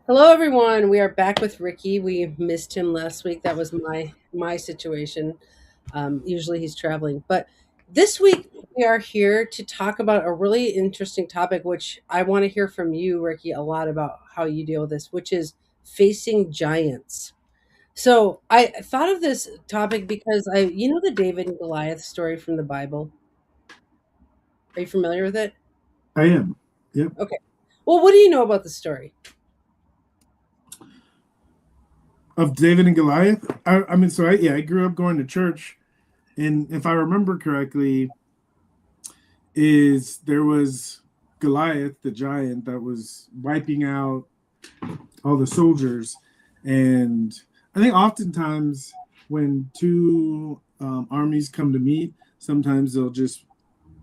Hello, everyone. We are back with Ricky. We missed him last week. That was my situation. Usually he's traveling, but this week we are here to talk about a really interesting topic, which I want to hear from you, Ricky, a lot about how you deal with this, which is facing giants. So I thought of this topic because the David and Goliath story from the Bible. Are you familiar with it? I am. Yep. Okay. Well, what do you know about the story? Of David and Goliath. I grew up going to church, and if I remember correctly, is there was Goliath, the giant, that was wiping out all the soldiers, and I think oftentimes when two armies come to meet, sometimes they'll just,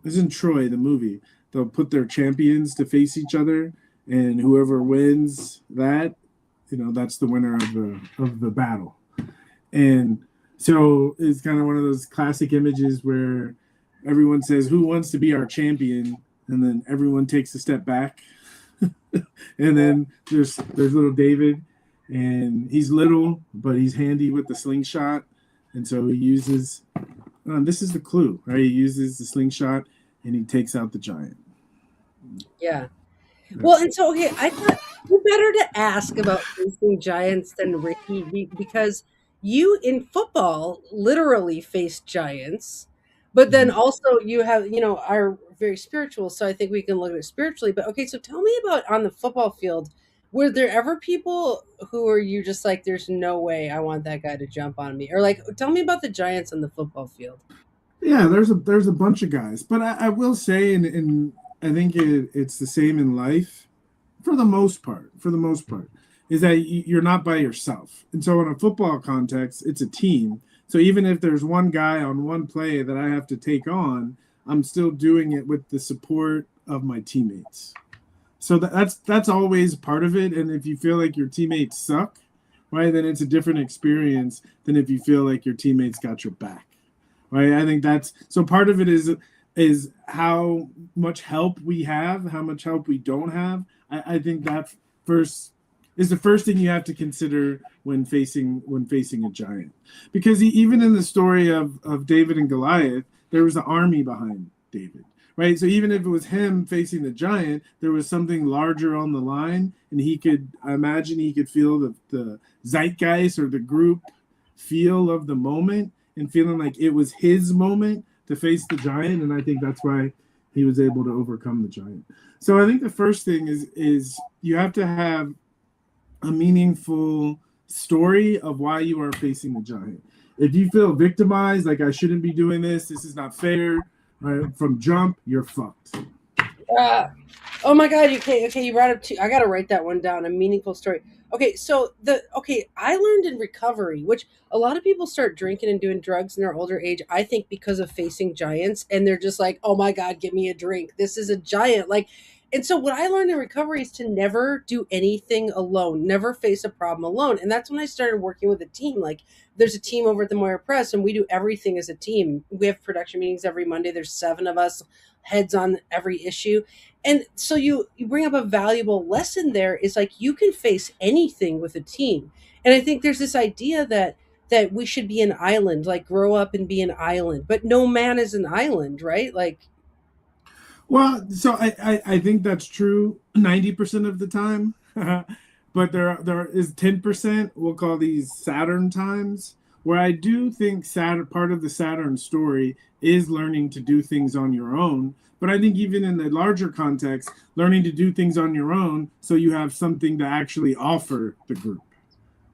as in Troy, the movie, they'll put their champions to face each other, and whoever wins that, that's the winner of the battle. And so it's kind of one of those classic images where everyone says, "Who wants to be our champion?" And then everyone takes a step back, and then there's little David, and he's little but he's handy with the slingshot, and so he uses. This is the clue, right? He uses the slingshot and he takes out the giant. Yeah. Well, and so okay, I thought who better to ask about facing giants than Ricky because you in football literally face giants, but then Mhm. also you have are very spiritual. So I think we can look at it spiritually. But okay, so tell me about on the football field. Were there ever people who are you just like, there's no way I want that guy to jump on me, or like tell me about the giants on the football field? Yeah, there's a bunch of guys, but I will say, and I think it's the same in life for the most part. For the most part, is that you're not by yourself, and so in a football context, it's a team. So even if there's one guy on one play that I have to take on, I'm still doing it with the support of my teammates. So that's always part of it. And if you feel like your teammates suck, right, then it's a different experience than if you feel like your teammates got your back, right? I think that's so part of it is how much help we have, how much help we don't have. I think that first is the first thing you have to consider when facing a giant, because even in the story of David and Goliath, there was an army behind David, right? So even if it was him facing the giant, there was something larger on the line, and I imagine he could feel the zeitgeist or the group feel of the moment and feeling like it was his moment to face the giant. And I think that's why he was able to overcome the giant. So I think the first thing is you have to have a meaningful story of why you are facing the giant. If you feel victimized, like I shouldn't be doing this is not fair, right, from jump, you're fucked. Ah, oh my god, you brought up two. I gotta write that one down. A meaningful story. Okay, so I learned in recovery, which a lot of people start drinking and doing drugs in their older age. I think because of facing giants, and they're just like, "Oh my god, give me a drink. This is a giant." Like, and so what I learned in recovery is to never do anything alone, never face a problem alone. And that's when I started working with a team. Like, there's a team over at the Moyer Press, and we do everything as a team. We have production meetings every Monday. There's 7 of us, heads on every issue. And so you bring up a valuable lesson there is like you can face anything with a team. And I think there's this idea that we should be an island, like grow up and be an island, but no man is an island, right? Like, Well, so I think that's true 90% of the time. But there is 10%, we'll call these Saturn times, where I do think Saturn, part of the Saturn story is learning to do things on your own. But I think even in the larger context, learning to do things on your own so you have something to actually offer the group.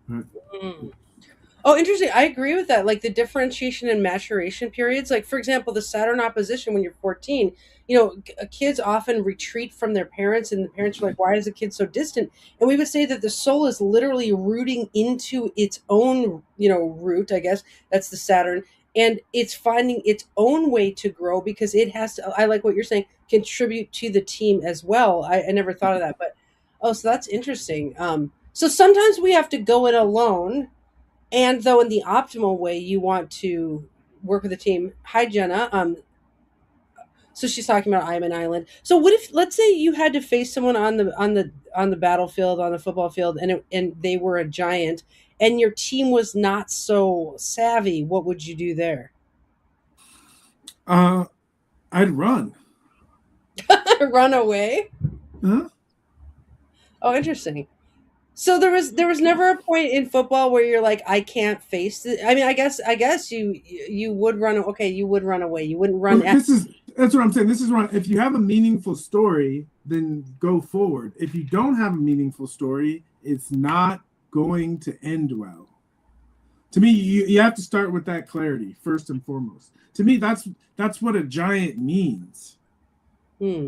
Right? mm. Oh, interesting. I agree with that. Like the differentiation and maturation periods. Like, for example, the Saturn opposition when you're 14, kids often retreat from their parents, and the parents are like, why is the kid so distant? And we would say that the soul is literally rooting into its own, root, I guess. That's the Saturn. And it's finding its own way to grow because it has to, I like what you're saying, contribute to the team as well. I never thought of that. But, oh, so that's interesting. So sometimes we have to go it alone, and though in the optimal way, you want to work with a team. Hi, Jenna. So she's talking about I'm an island. So what if, let's say you had to face someone on the battlefield, on the football field, and they were a giant, and your team was not so savvy? What would you do there? Uh, I'd run. Run away? Huh? Oh, interesting. So there was never a point in football where you're like, I can't face it. I mean, I guess you would run. Okay, you would run away. You wouldn't run Well, at. that's what I'm saying. This is wrong. If you have a meaningful story, then go forward. If you don't have a meaningful story, it's not going to end well. To me, you have to start with that clarity first and foremost. To me, that's what a giant means. Hmm.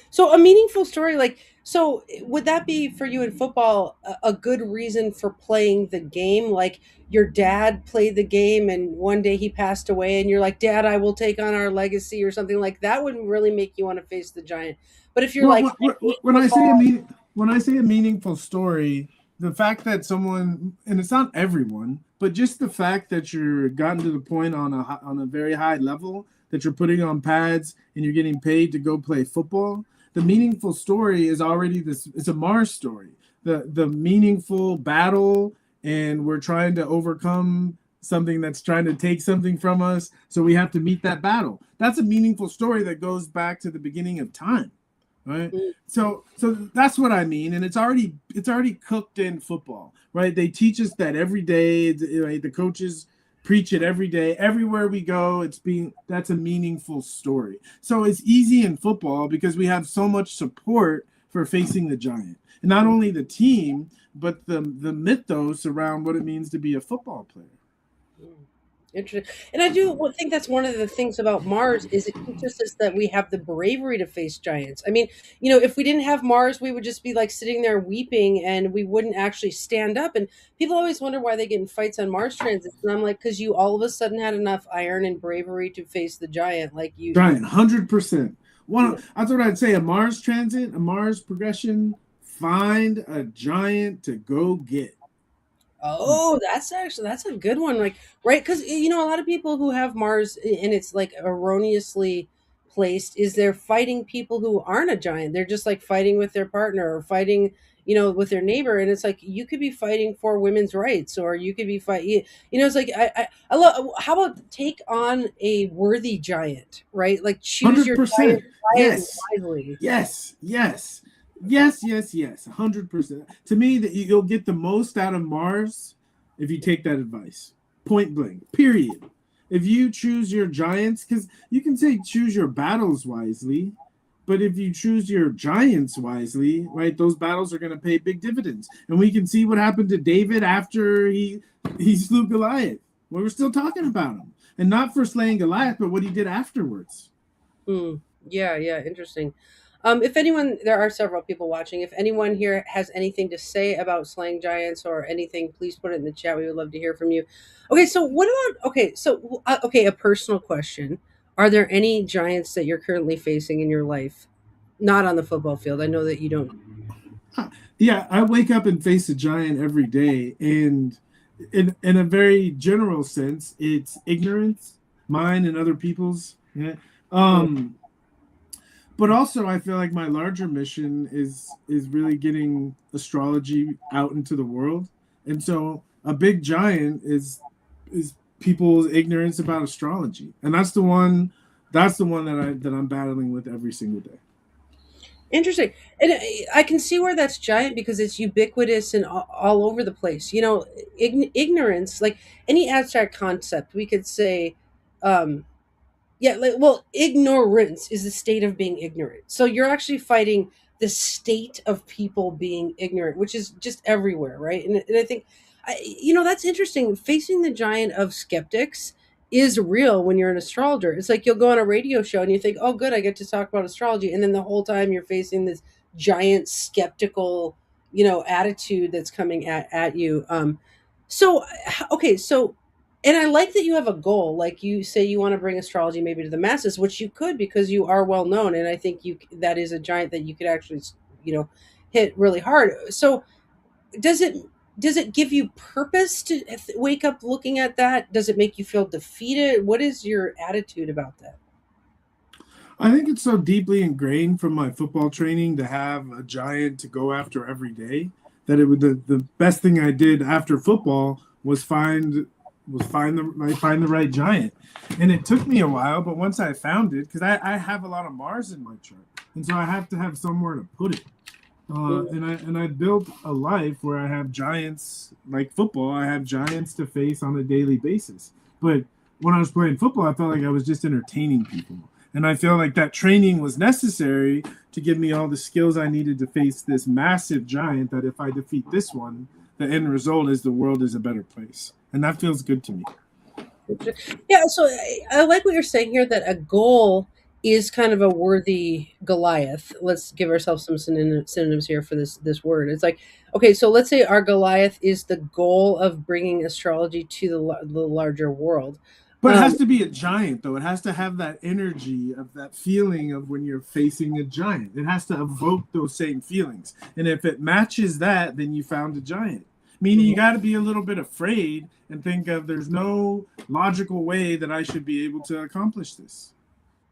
So a meaningful story, like, so would that be for you in football a good reason for playing the game? Like your dad played the game and one day he passed away and you're like, Dad, I will take on our legacy or something like that would really make you want to face the giant. But if you're Well, like, I hate when I say football. when I say a meaningful story, the fact that someone, and it's not everyone, but just the fact that you're gotten to the point on a very high level that you're putting on pads and you're getting paid to go play football, the meaningful story is already this. It's a Mars story. The meaningful battle, and we're trying to overcome something that's trying to take something from us, so we have to meet that battle. That's a meaningful story that goes back to the beginning of time, right? Mm, So that's what I mean, and it's already cooked in football, right? They teach us that every day, right? The coaches preach it every day, everywhere we go. That's a meaningful story. So it's easy in football because we have so much support for facing the giant, and not only the team, but the mythos around what it means to be a football player. mm. Interesting. And I do think that's one of the things about Mars is it teaches us that we have the bravery to face giants. I mean, if we didn't have Mars, we would just be like sitting there weeping and we wouldn't actually stand up. And people always wonder why they get in fights on Mars transits. And I'm like, because you all of a sudden had enough iron and bravery to face the giant. Like you. Giant, 100%. Yeah. That's what I'd say. A Mars transit, a Mars progression. Find a giant to go get. Oh, that's a good one. Like, right? Because a lot of people who have Mars and it's like erroneously placed is they're fighting people who aren't a giant. They're just like fighting with their partner or fighting, with their neighbor. And it's like you could be fighting for women's rights, or you could be fighting. It's like I love. How about take on a worthy giant, right? Like choose your giant, 100%. giant Yes. wisely. Yes. Yes. Yes. Yes. Yes. 100%. To me, that you'll get the most out of Mars if you take that advice. Point blank. Period. If you choose your giants, because you can say choose your battles wisely, but if you choose your giants wisely, right, those battles are going to pay big dividends. And we can see what happened to David after he slew Goliath. Well, we're still talking about him, and not for slaying Goliath, but what he did afterwards. Mm, yeah, yeah, interesting. If anyone, there are several people watching. If anyone here has anything to say about slaying giants or anything, please put it in the chat. We would love to hear from you. Okay, so what about? Okay, so okay, a personal question: Are there any giants that you're currently facing in your life? Not on the football field. I know that you don't. Yeah, I wake up and face a giant every day, and in a very general sense, it's ignorance, mine and other people's. Yeah. Mm, Um, but also, I feel like my larger mission is really getting astrology out into the world, and so a big giant is people's ignorance about astrology, and that's the one that I'm battling with every single day. Interesting, and I can see where that's giant because it's ubiquitous and all over the place. Ignorance, like any abstract concept, we could say. Um, Yeah, like, well, ignorance is the state of being ignorant. So you're actually fighting the state of people being ignorant, which is just everywhere, right? And I think, that's interesting. Facing the giant of skeptics is real when you're an astrologer. It's like you'll go on a radio show and you think, oh, good, I get to talk about astrology. And then the whole time you're facing this giant skeptical, attitude that's coming at you. So, okay, so and I like that you have a goal. Like you say, you want to bring astrology maybe to the masses, which you could because you are well known, and I think that is a giant that you could actually, you know, hit really hard. So does it does it give you purpose to wake up looking at that? Does it make you feel defeated? What is your attitude about that? I think it's so deeply ingrained from my football training to have a giant to go after every day that it would the best thing I did after football was find the right giant. And it took me a while, but once I found it, because I have a lot of Mars in my chart, and so I have to have somewhere to put it. And I built a life where I have giants like football. I have giants to face on a daily basis. But when I was playing football, I felt like I was just entertaining people, and I feel like that training was necessary to give me all the skills I needed to face this massive giant. That if I defeat this one, the end result is the world is a better place, and that feels good to me. Yeah, so I like what you're saying here that a goal is kind of a worthy Goliath. Let's give ourselves some synonyms here for this word. It's like, okay, so let's say our Goliath is the goal of bringing astrology to the larger world. But it Um, has to be a giant, though. It has to have that energy of that feeling of when you're facing a giant. It has to evoke those same feelings. And if it matches that, then you found a giant. Meaning you got to be a little bit afraid and think of there's no logical way that I should be able to accomplish this.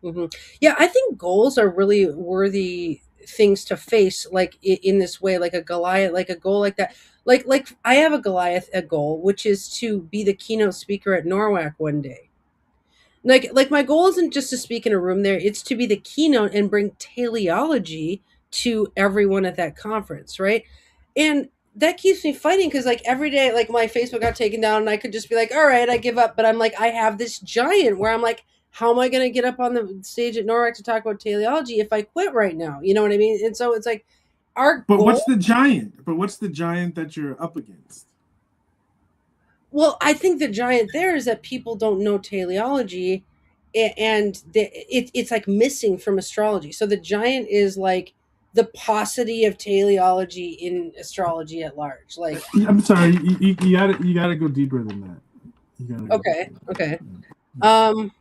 mhm. Yeah, I think goals are really worthy things to face, like in this way, like a Goliath, like a goal like that. Like I have a Goliath a goal, which is to be the keynote speaker at Norwalk one day. Like my goal isn't just to speak in a room there; it's to be the keynote and bring teleology to everyone at that conference, right? And that keeps me fighting because like every day, like my Facebook got taken down, and I could just be like, "All right, I give up." But I'm like, I have this giant where I'm like, how am I going to get up on the stage at Norwalk to talk about teleology if I quit right now? You know what I mean? And so it's like our But goal. what's the giant? But what's the giant that you're up against? Well, I think the giant there is that people don't know teleology, and it's like missing from astrology. So the giant is like the paucity of teleology in astrology at large. Like, I'm sorry, you gotta go deeper than that. You gotta go okay, deeper. okay. Um,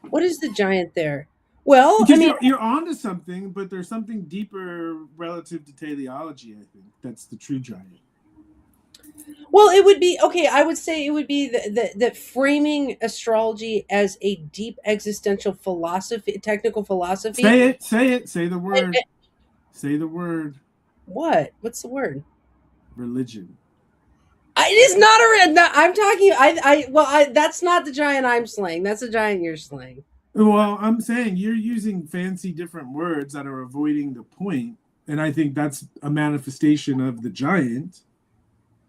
what is the giant there? Well, I Because mean, you're onto something, but there's something deeper relative to teleology. I think that's the true giant. well, it would be okay. I would say it would be that framing astrology as a deep existential philosophy, technical philosophy. Say it. Say it. Say the And, word. Say the word. what? What's the word? Religion. It is not a red. No, I'm talking. That's not the giant I'm slaying. That's the giant you're slaying. Well, I'm saying you're using fancy different words that are avoiding the point, and I think that's a manifestation of the giant.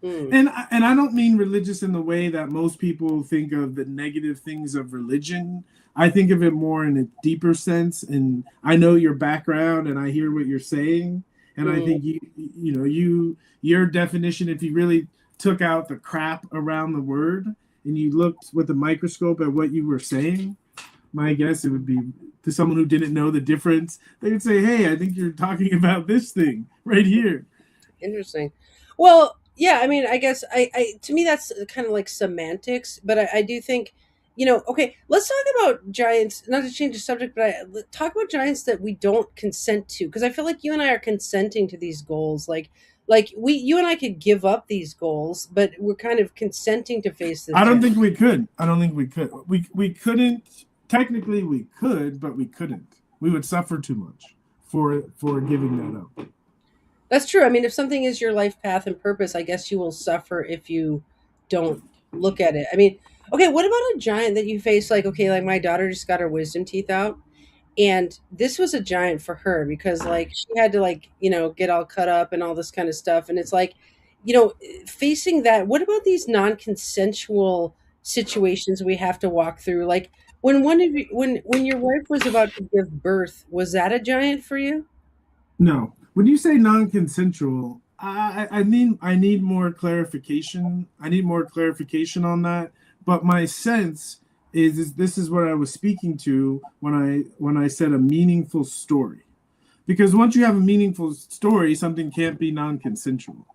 Hmm. And I don't mean religious in the way that most people think of the negative things of religion. I think of it more in a deeper sense. And I know your background, and I hear what you're saying. And I Hmm. think your definition, if you really took out the crap around the word and you looked with a microscope at what you were saying, my guess it would be to someone who didn't know the difference. They would say, "Hey, I think you're talking about this thing right here." Interesting. Well, yeah. I mean, I guess to me that's kind of like semantics, but I do think, Okay, let's talk about giants. Not to change the subject, but talk about giants that we don't consent to, because I feel like you and I are consenting to these goals. Like you and I could give up these goals, but we're kind of consenting to face this I don't giant. think we could. I don't think we could. We couldn't. Technically, we could, but we couldn't. We would suffer too much for giving that up. That's true. I mean, if something is your life path and purpose, I guess you will suffer if you don't look at it. I mean, okay, what about a giant that you face? Like, okay, like my daughter just got her wisdom teeth out, and this was a giant for her because, like, she had to, like, get all cut up and all this kind of stuff. And it's like, facing that, what about these non consensual situations we have to walk through? Like, when your wife was about to give birth, was that a giant for you? No. When you say non-consensual, I need more clarification. I need more clarification on that. But my sense is this is what I was speaking to when I said a meaningful story. Because once you have a meaningful story, something can't be non-consensual.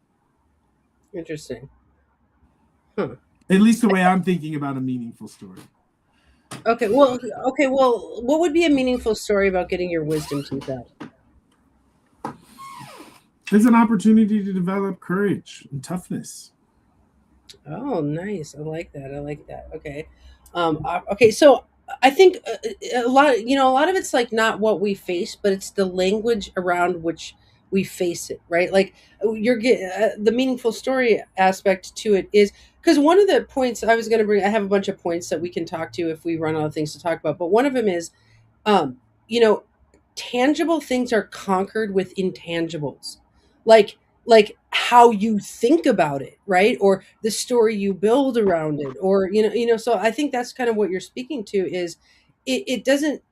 Interesting. Huh. At least the way I'm thinking about a meaningful story. Okay, well, what would be a meaningful story about getting your wisdom teeth out? It's an opportunity to develop courage and toughness. Oh, nice. I like that. I like that. Okay. Okay. So, I think a lot of it's like not what we face, but it's the language around which we face it, right? Like the meaningful story aspect to it is because one of the points I was going to bring, I have a bunch of points that we can talk to if we run out of things to talk about, but one of them is, um, you know, tangible things are conquered with intangibles, like how you think about it, right? Or the story you build around it, or so I think that's kind of what you're speaking to is it doesn't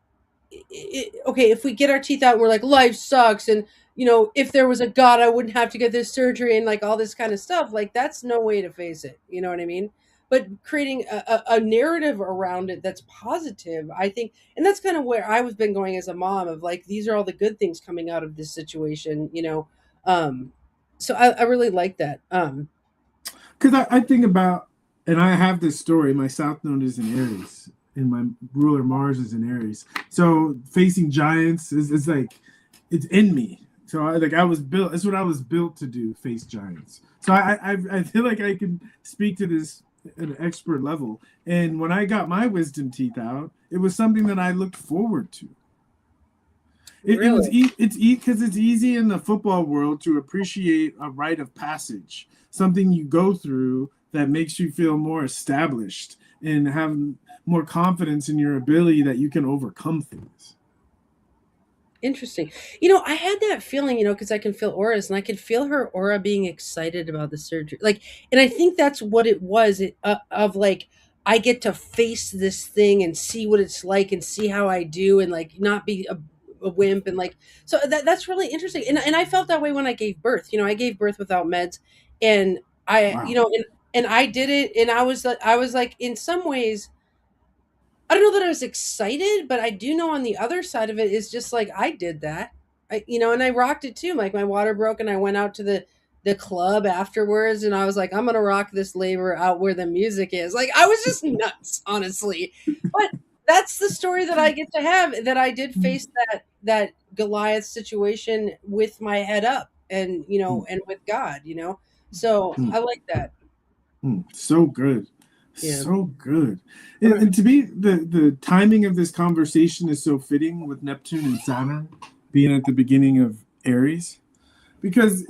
okay, if we get our teeth out and we're like, life sucks, and if there was a god, I wouldn't have to get this surgery and like all this kind of stuff, like that's no way to face it, you know what I mean? But creating a narrative around it that's positive, I think, and that's kind of where I was been going as a mom of like, these are all the good things coming out of this situation, um so I really like that. Because I think about, and I have this story. My South Node is in Aries, and my ruler Mars is in Aries. So facing giants is like it's in me. So I was built. That's what I was built to do. Face giants. So I feel like I can speak to this at an expert level. And when I got my wisdom teeth out, it was something that I looked forward to. It was Really it's because it's easy in the football world to appreciate a rite of passage, something you go through that makes you feel more established and have more confidence in your ability that you can overcome things. interesting. I had that feeling, because I can feel auras, and I could feel her aura being excited about the surgery. Like, and I think that's what it was of like, I get to face this thing and see what it's like and see how I do and like not be a wimp and like, so that's really interesting. And I felt that way when I gave birth. I gave birth without meds, and Wow. and I did it, and I was like, in some ways, I don't know that I was excited, but I do know on the other side of it is just like I did that. And I rocked it too. Like my water broke and I went out to the club afterwards and I was like, I'm gonna rock this labor out where the music is. Like I was just nuts, honestly. But that's the story that I get to have, that I did face that Goliath situation with my head up and and with God. So I like that. So good. Yeah. So good. And to me, the timing of this conversation is so fitting with Neptune and Saturn being at the beginning of Aries. Because,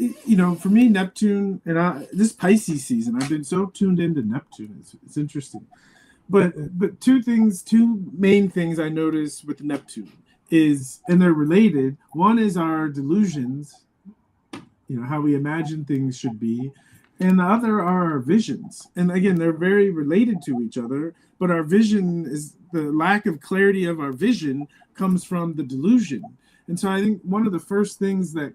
for me, Neptune and this Pisces season, I've been so tuned into Neptune. It's interesting. But two main things I notice with Neptune is, and they're related. One is our delusions, how we imagine things should be, and the other are our visions. And again, they're very related to each other, but our vision is the lack of clarity of our vision comes from the delusion. And so I think one of the first things that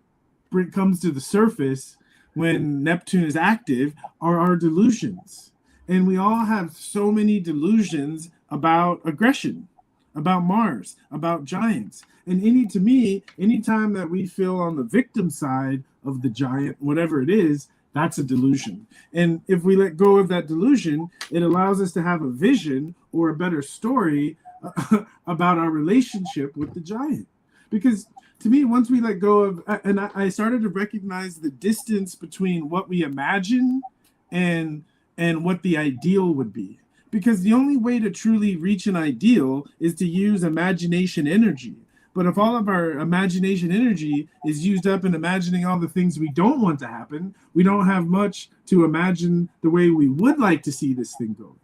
comes to the surface when Neptune is active are our delusions. And we all have so many delusions about aggression, about Mars, about giants. And to me, anytime that we feel on the victim side of the giant, whatever it is, that's a delusion. And if we let go of that delusion, it allows us to have a vision or a better story about our relationship with the giant. Because to me, once we let go of, and I started to recognize the distance between what we imagine and what the ideal would be. Because the only way to truly reach an ideal is to use imagination energy. But if all of our imagination energy is used up in imagining all the things we don't want to happen, we don't have much to imagine the way we would like to see this thing go.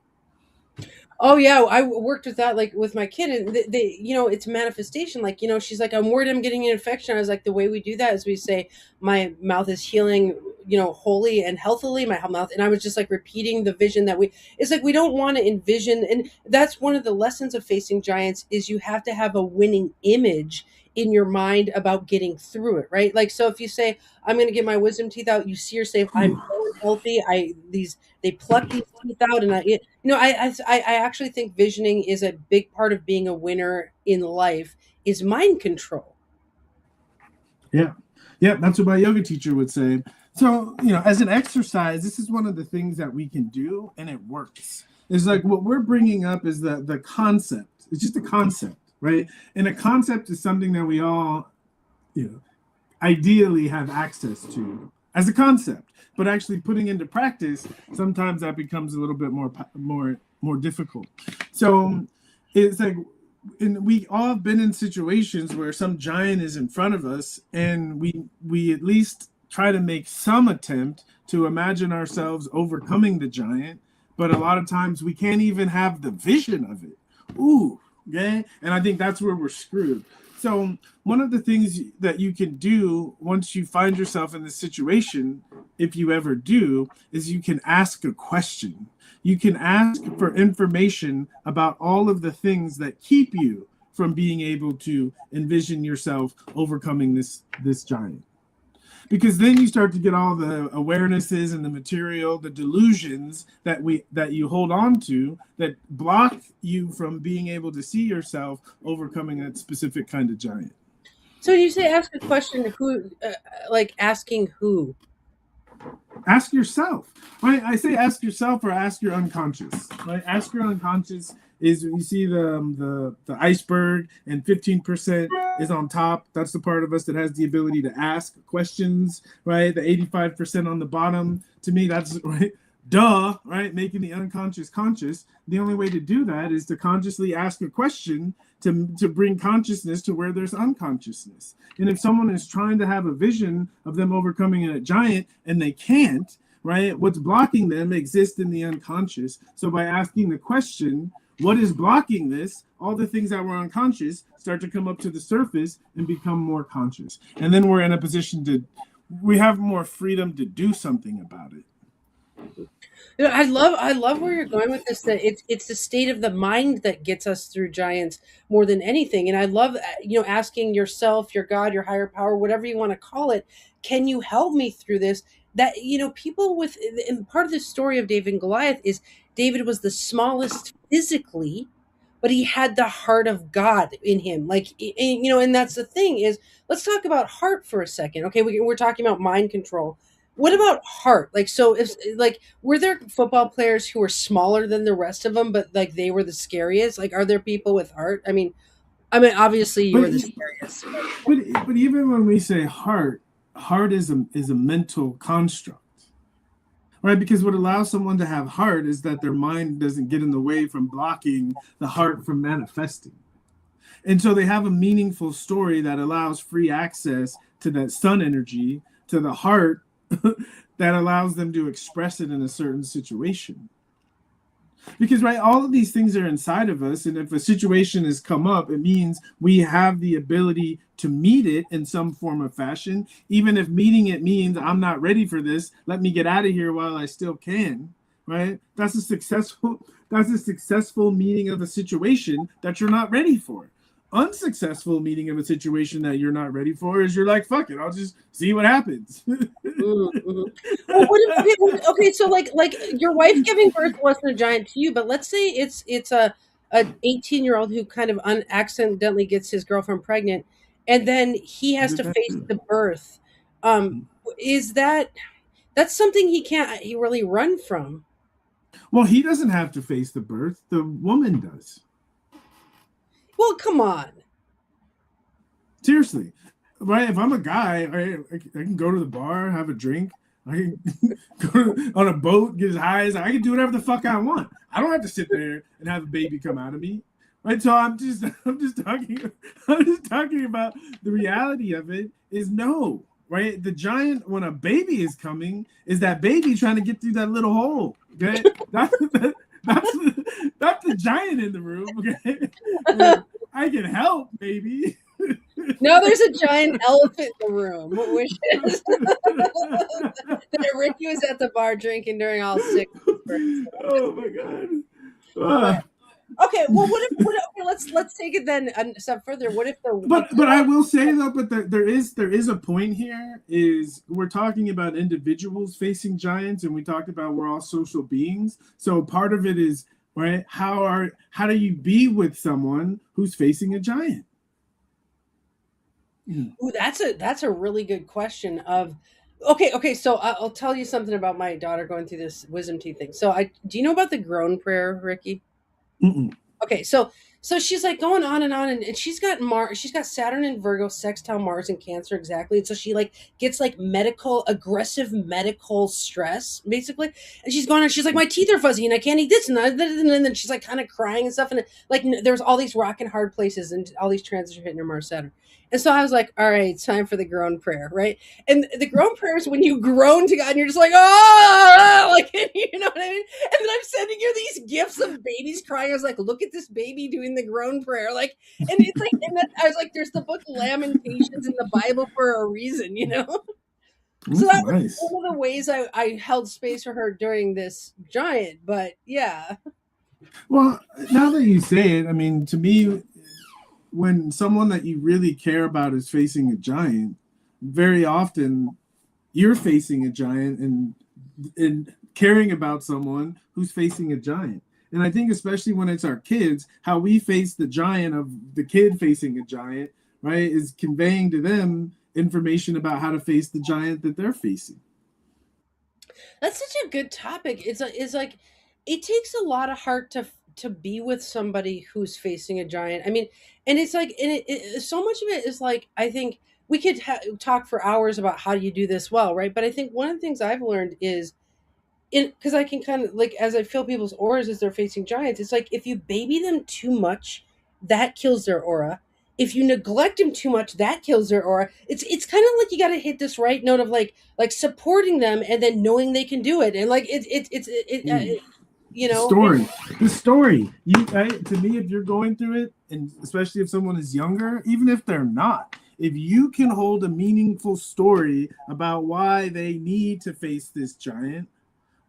Oh yeah, I worked with that like with my kid, and it's manifestation. Like she's like, I'm worried I'm getting an infection. I was like, the way we do that is we say, my mouth is healing, wholly and healthily, my mouth, and I was just like repeating the vision that it's like we don't want to envision, and that's one of the lessons of facing giants is you have to have a winning image in your mind about getting through it, right? Like, so if you say, I'm going to get my wisdom teeth out, you see yourself, I'm healthy. They pluck these teeth out, and I actually think visioning is a big part of being a winner in life is mind control. Yeah. Yeah, that's what my yoga teacher would say. So, as an exercise, this is one of the things that we can do, and it works. It's like what we're bringing up is the concept. It's just a concept, right? And a concept is something that we all, ideally have access to as a concept. But actually putting into practice, sometimes that becomes a little bit more difficult. So it's like, and we all have been in situations where some giant is in front of us, and we at least try to make some attempt to imagine ourselves overcoming the giant, but a lot of times we can't even have the vision of it. Ooh, okay. And I think that's where we're screwed. So one of the things that you can do once you find yourself in this situation, if you ever do, is you can ask a question. You can ask for information about all of the things that keep you from being able to envision yourself overcoming this giant. Because then you start to get all the awarenesses and the material, the delusions that you hold on to that block you from being able to see yourself overcoming that specific kind of giant. So you say ask a question, who, like asking who? Ask yourself. Right? I say ask yourself or ask your unconscious. Right? Ask your unconscious is you see the iceberg and 15% is on top. That's the part of us that has the ability to ask questions, right? The 85% on the bottom, to me, that's right. Duh, right? Making the unconscious conscious. The only way to do that is to consciously ask a question to bring consciousness to where there's unconsciousness. And if someone is trying to have a vision of them overcoming a giant and they can't, right? What's blocking them exists in the unconscious. So by asking the question, what is blocking this? All the things that were unconscious start to come up to the surface and become more conscious. And then we're in a position we have more freedom to do something about it. You know, I love where you're going with this. That it's the state of the mind that gets us through giants more than anything. And I love, asking yourself, your God, your higher power, whatever you want to call it, can you help me through this? That people with, and part of the story of David and Goliath is David was the smallest physically, but he had the heart of God in him. Like, and that's the thing is, let's talk about heart for a second. Okay, we're talking about mind control. What about heart? Like, so if, like, were there football players who were smaller than the rest of them, but like they were the scariest? Like, are there people with heart? I mean, obviously you But were the scariest. but even when we say heart, heart is a mental construct. Right? Because what allows someone to have heart is that their mind doesn't get in the way from blocking the heart from manifesting. And so they have a meaningful story that allows free access to that sun energy, to the heart that allows them to express it in a certain situation. Because right, all of these things are inside of us, and if a situation has come up, it means we have the ability to meet it in some form of fashion, even if meeting it means I'm not ready for this, let me get out of here while I still can. Right? That's a successful meeting of a situation that you're not ready for. Unsuccessful meeting of a situation that you're not ready for is you're like, fuck it, I'll just see what happens. Mm-hmm. Well, okay, so like your wife giving birth wasn't a giant to you, but let's say it's a 18-year-old who kind of accidentally gets his girlfriend pregnant, and then he has to face the birth. Um, is that's something he really run from? Well, he doesn't have to face the birth, the woman does. Well, come on. Seriously, right? If I'm a guy, I can go to the bar, have a drink. I can go on a boat, get as high as I can do whatever the fuck I want. I don't have to sit there and have a baby come out of me, right? So I'm just talking about the reality of it. Is no, right? The giant when a baby is coming is that baby trying to get through that little hole. Okay, that's that's that's the giant in the room. Okay, I can help, maybe. No, there's a giant elephant in the room, which is that Ricky was at the bar drinking during all six. Oh my god. But okay, well, okay, let's take it then a step further. What if but I will say though, but there is a point here. Is we're talking about individuals facing giants, and we talked about we're all social beings. So part of it is right. How do you be with someone who's facing a giant? Ooh, that's a really good question. Okay, so I'll tell you something about my daughter going through this wisdom teeth thing. So, I do you know about the groan prayer, Ricky? Mm-mm. Okay, so she's like going on, and she's got Saturn in Virgo, sextile Mars and Cancer exactly. And so she like gets like aggressive medical stress basically. And she's going on, she's like, my teeth are fuzzy and I can't eat this, and then she's like kind of crying and stuff. And like there's all these rock and hard places, and all these transits are hitting her Mars Saturn. And so I was like, all right, it's time for the groan prayer, right? And the groan prayer is when you groan to God and you're just like, oh, like, you know what I mean? And then I'm sending you these gifs of babies crying. I was like, look at this baby doing the groan prayer. Like, and it's like, and I was like, there's the book Lamentations in the Bible for a reason, you know? So That's that was nice. one of the ways I held space for her during this giant. But yeah. Well, now that you say it, I mean, to me, when someone that you really care about is facing a giant, very often you're facing a giant and caring about someone who's facing a giant. And I think especially when it's our kids, how we face the giant of the kid facing a giant, right, is conveying to them information about how to face the giant that they're facing. That's such a good topic. It's like it takes a lot of heart to be with somebody who's facing a giant. I mean, and it's like, and so much of it is like I think we could talk for hours about how you do this well, right? But I think one of the things I've learned is in because I can kind of like as I feel people's auras as they're facing giants. It's like if you baby them too much, that kills their aura. If you neglect them too much, that kills their aura. It's kind of like you got to hit this right note of like supporting them and then knowing they can do it, and like Mm. you The know. story, the story. You, right, to me, if you're going through it, and especially if someone is younger, even if they're not, if you can hold a meaningful story about why they need to face this giant,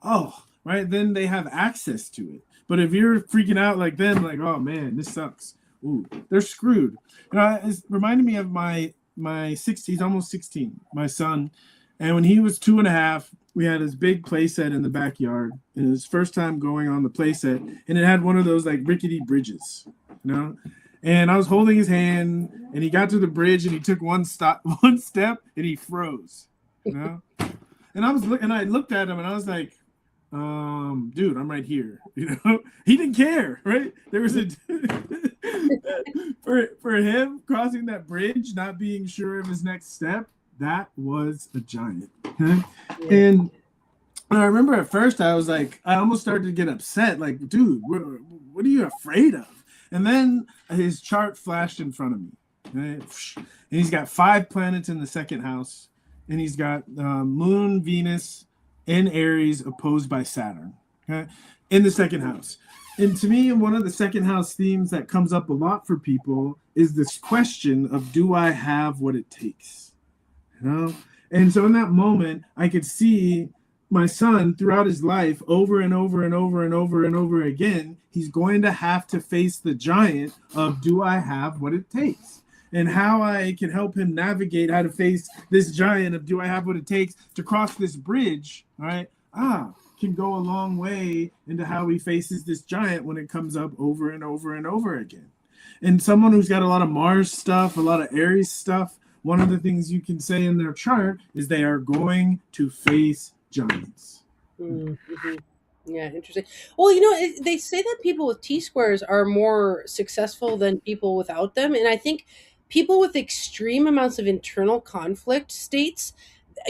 oh, right, then they have access to it. But if you're freaking out like them, like, oh man, this sucks, ooh, they're screwed. You know, it's reminded me of my 60s, he's almost 16, my son, and when he was 2.5, we had this big play set in the backyard, and it was first time going on the play set, and it had one of those like rickety bridges, you know. And I was holding his hand, and he got to the bridge, and he took one step, and he froze, you know. And I looked at him, and I was like, dude, I'm right here. You know, he didn't care, right? There was a for him crossing that bridge, not being sure of his next step. That was a giant. Okay? Yeah. And I remember at first I was like, I almost started to get upset. Like, dude, what are you afraid of? And then his chart flashed in front of me. Right? And he's got 5 planets in the second house, and he's got Moon, Venus, in Aries opposed by Saturn, okay, in the second house. And to me, one of the second house themes that comes up a lot for people is this question of, do I have what it takes? You know? And so in that moment, I could see my son throughout his life over and over and over and over and over again, he's going to have to face the giant of, do I have what it takes? And how I can help him navigate how to face this giant of, do I have what it takes to cross this bridge, right? Can go a long way into how he faces this giant when it comes up over and over and over again. And someone who's got a lot of Mars stuff, a lot of Aries stuff, one of the things you can say in their chart is they are going to face giants. Mm-hmm. Yeah, interesting. Well, they say that people with T squares are more successful than people without them, and I think people with extreme amounts of internal conflict states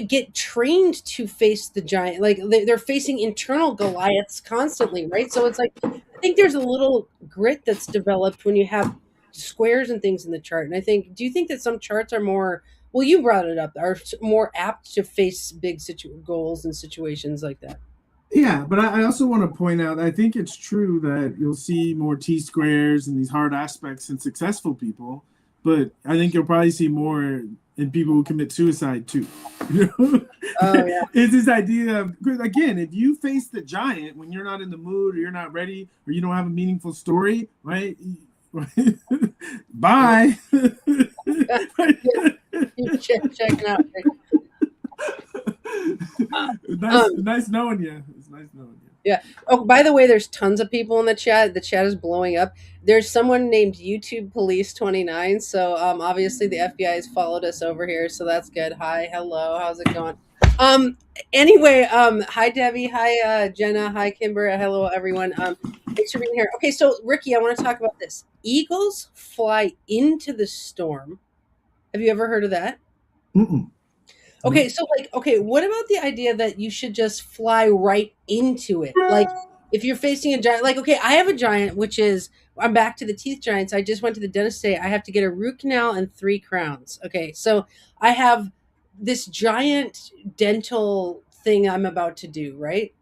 get trained to face the giant. Like they're facing internal Goliaths constantly, right? So it's like I think there's a little grit that's developed when you have squares and things in the chart. And I think, do you think that some charts are more? Well, you brought it up. Are more apt to face big goals and situations like that. Yeah, but I also want to point out, I think it's true that you'll see more T squares and these hard aspects in successful people, but I think you'll probably see more in people who commit suicide too. You know? Oh yeah. It's this idea of, again, if you face the giant when you're not in the mood or you're not ready or you don't have a meaningful story, right? Bye. Checking out. Nice knowing you. It's nice knowing you. Yeah. Oh, by the way, there's tons of people in the chat. The chat is blowing up. There's someone named YouTube Police 29. So obviously the FBI has followed us over here. So that's good. Hi, hello. How's it going? Um. Anyway. Hi Debbie. Hi Jenna. Hi Kimber. Hello everyone. Thanks for being here. Okay. So Ricky, I want to talk about this. Eagles fly into the storm. Have you ever heard of that? Mm-mm. Okay. No. So like, okay, what about the idea that you should just fly right into it? Like, if you're facing a giant, like, okay, I have a giant, which is I'm back to the teeth giants. I just went to the dentist today. I have to get a root canal and three crowns. Okay. So I have this giant dental thing I'm about to do, right?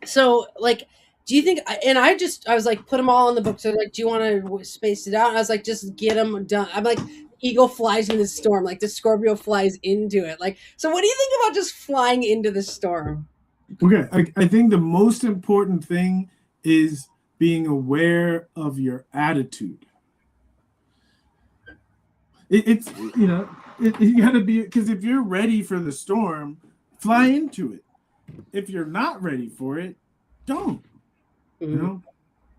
So, like, do you think? And I was like, put them all in the book. So, like, do you want to space it out? And I was like, just get them done. I'm like, eagle flies in the storm, like the Scorpio flies into it. Like, so what do you think about just flying into the storm? Okay, I think the most important thing is being aware of your attitude. It's you got to be, because if you're ready for the storm, fly into it. If you're not ready for it, don't. You Mhm. know,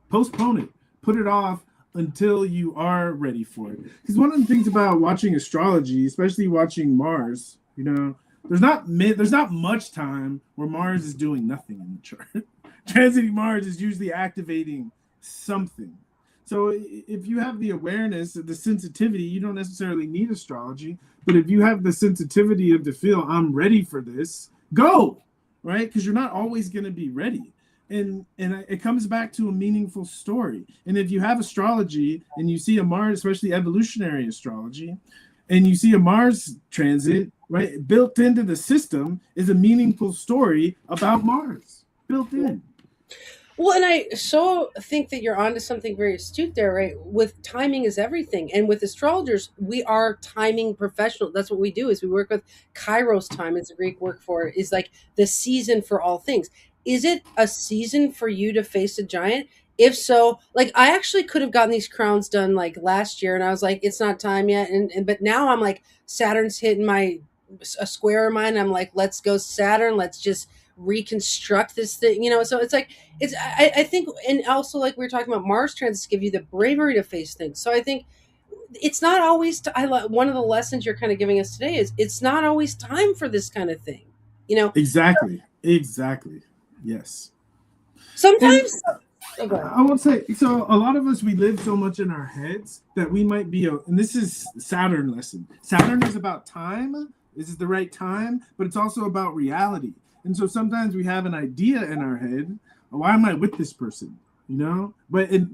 postpone it, put it off until you are ready for it. Because one of the things about watching astrology, especially watching Mars, there's not much time where Mars is doing nothing in the chart. Transiting Mars is usually activating something. So if you have the awareness, the sensitivity, you don't necessarily need astrology. But if you have the sensitivity of the feel, I'm ready for this, go, right? Because you're not always going to be ready. And it comes back to a meaningful story. And if you have astrology and you see a Mars, especially evolutionary astrology, and you see a Mars transit, right, built into the system is a meaningful story about Mars, built in. Well, and I so think that you're onto something very astute there, right? With timing is everything, and with astrologers, we are timing professional. That's what we do. Is we work with Kairos time. It's a Greek word for it. Is like the season for all things. Is it a season for you to face a giant? If so, like I actually could have gotten these crowns done like last year, and I was like, it's not time yet. And but now I'm like, Saturn's hitting my a square in mine. I'm like, let's go Saturn. Let's just reconstruct this thing. So it's like I think, and also like we were talking about, Mars transits give you the bravery to face things. So I think it's not always one of the lessons you're kind of giving us today is it's not always time for this kind of thing, you know Exactly. Exactly. Yes. And sometimes. Oh, go ahead. I would say, so a lot of us, we live so much in our heads that we might be, and this is Saturn lesson. Saturn is about time. This is the right time, but it's also about reality. And so sometimes we have an idea in our head. Why am I with this person? But it